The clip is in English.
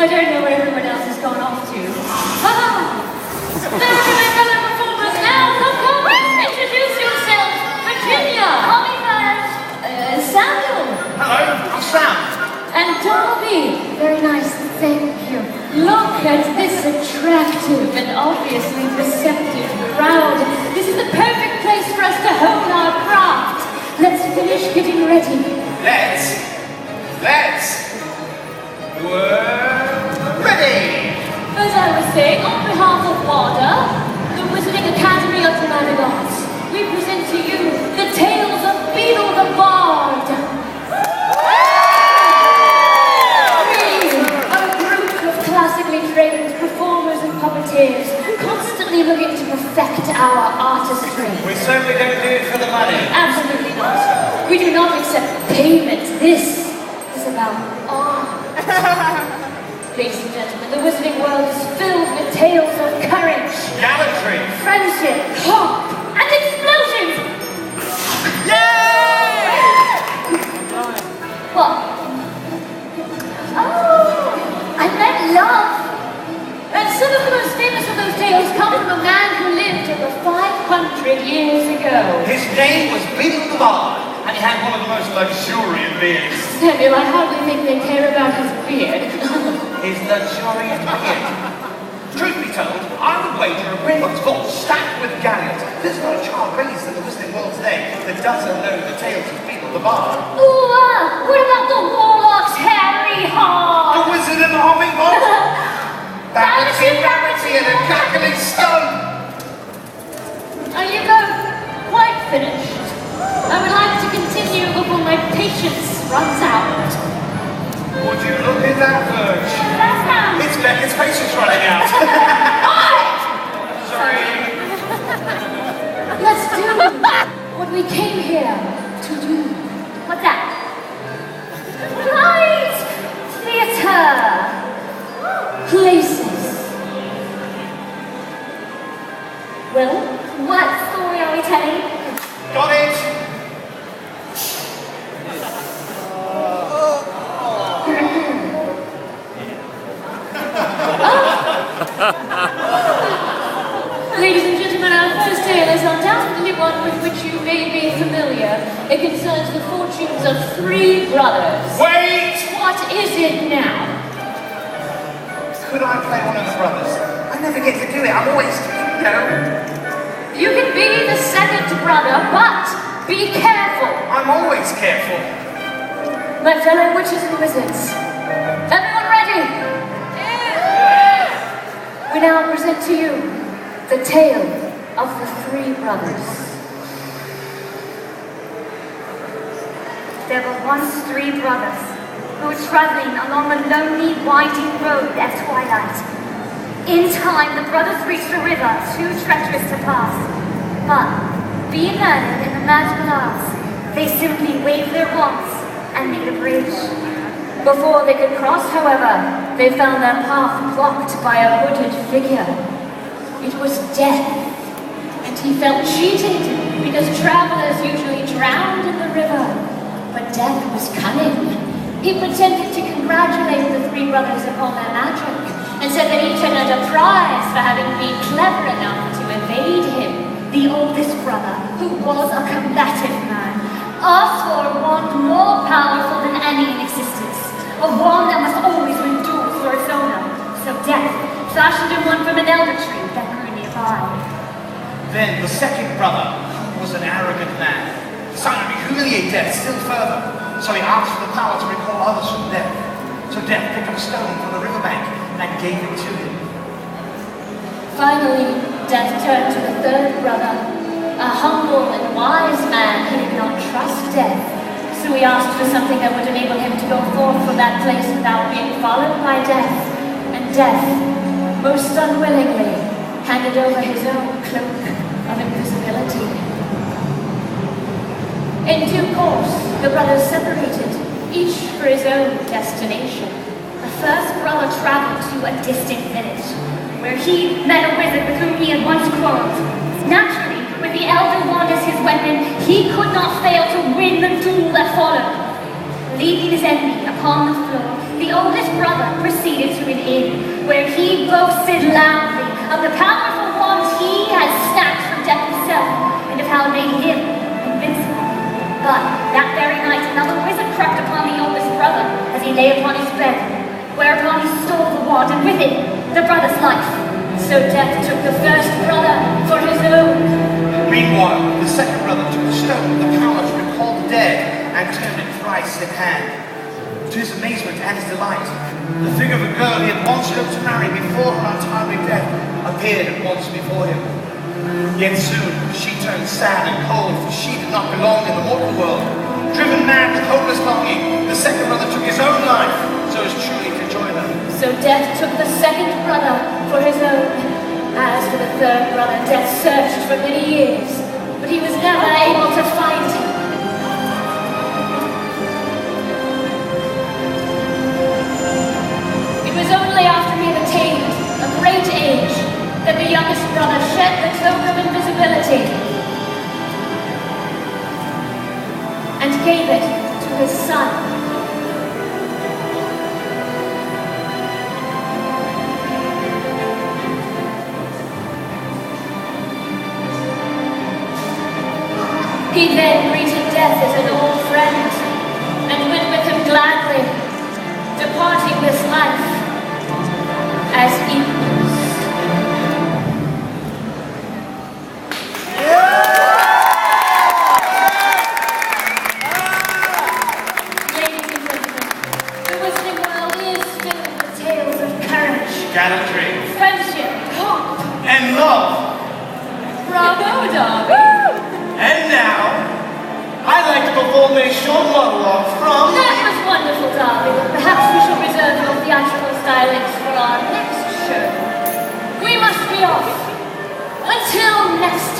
I don't know where everyone else has gone off to. Ah! There are my fellow performers now. Come, introduce yourselves. Virginia. Call me first. Samuel. Hello, I'm Sam. And Darby. Very nice, thank you. Look at this attractive and obviously receptive crowd. This is the perfect place for us to hone our craft. Let's finish getting ready. We're ready. As I was saying, on behalf of WADA, the Wizarding Academy of Dramatic Arts, we present to you the tales of Beedle the Bard. Classically trained performers and puppeteers, constantly looking to perfect our artistry. We certainly don't do it for the money. Absolutely not. We do not accept payment. This is about art. Ladies and gentlemen, the wizarding world is filled with tales of courage, Gallantry, friendship, hope, and explosions. Yay! What? Oh! I meant love. And some of the most famous of those tales come from a man who lived over 500 years ago. His name was Beedle the Bard, and he had one of the most luxuriant beards. Samuel, I hardly think they care about his beard. His luxuriant beard. Truth be told, I would wager a brickman's vault stacked with galleons. There's not a child raised in the wizarding world today that doesn't know the tales of Beedle the Bard. Ooh, what about the warlock's hairy heart? The wizard and the hummingbird. Gravity and a cackling stone. Are you both quite finished? I would like to continue before my patience runs out. Would you look at that verge? That's how. It's Beckett's patience running out. Sorry. Let's do what we came here to do. What's that? Right! Theater! Places. Well, what story are we telling? Got it. Ladies and gentlemen, our first tale is undoubtedly one with which you may be familiar. It concerns the fortunes of three brothers. Wait! What is it now? Could I play one of the brothers? I never get to do it. I'm always, You can be the second brother, but be careful. I'm always careful. My fellow witches and wizards, everyone ready? We now present to you the tale of the three brothers. There were once three brothers who were traveling along a lonely, winding road at twilight. In time, the brothers reached a river too treacherous to pass. But, being learned in the magical arts, they simply waved their wands and made a bridge. Before they could cross, however, they found their path blocked by a hooded figure. It was Death, and he felt cheated because travelers usually drowned in the river. But Death was cunning. He pretended to congratulate the three brothers upon their magic, and said that each had earned a prize for having been clever enough to evade him. The oldest brother, who was a combative man, asked for a wand more powerful than any in existence. A wand that must always win duels for its owner. So Death fashioned him one from an elder tree that grew nearby. Then the second brother was an arrogant man. Decided to humiliate Death still further. So he asked for the power to recall others from death. So Death picked up a stone from the riverbank and gave it to him. Finally, Death turned to the third brother, a humble and wise man who did not trust Death. So he asked for something that would enable him to go forth from that place without being followed by Death. And Death, most unwillingly, handed over his own cloak of invisibility. In due course, the brothers separated, each for his own destination. The first brother traveled to a distant village, where he met a wizard with whom he had once quarreled. Naturally, with the Elder Wand as his weapon, he could not fail to win the duel that followed. Leaving his enemy upon the floor, the oldest brother proceeded to an inn, where he boasted loudly of the powerful wands he had snatched from Death himself, and of how it made him invincible. But that very night another wizard crept upon the oldest brother as he lay upon his bed, whereupon he stole the wand, and with it the brother's life. So Death took the first brother for his own. Meanwhile, the second brother took the stone with the power to recall the dead and turned it thrice in hand. To his amazement and his delight, the figure of a girl he had once hoped to marry before her untimely death appeared at once before him. Yet soon she turned sad and cold, for she did not belong in the mortal world. Driven mad with hopeless longing, the second brother took his own life so as truly to join her. So Death took the second brother for his own. As for the third brother, Death searched for many years, but he was never able to find him. It was only after he had attained a great age that the youngest brother shed the cloak of invisibility and gave it to his son. He then greeted Death as an old friend and went with him gladly, departing this life as equals. Ladies and gentlemen, the Wizarding World is filled with tales of courage, Gallantry friendship, hope. and love. Bravo, Darby! And now, I'd like to perform a short monologue from... That was wonderful, Darby, but perhaps we should reserve your theatrical stylings for our next show. We must be off. Until next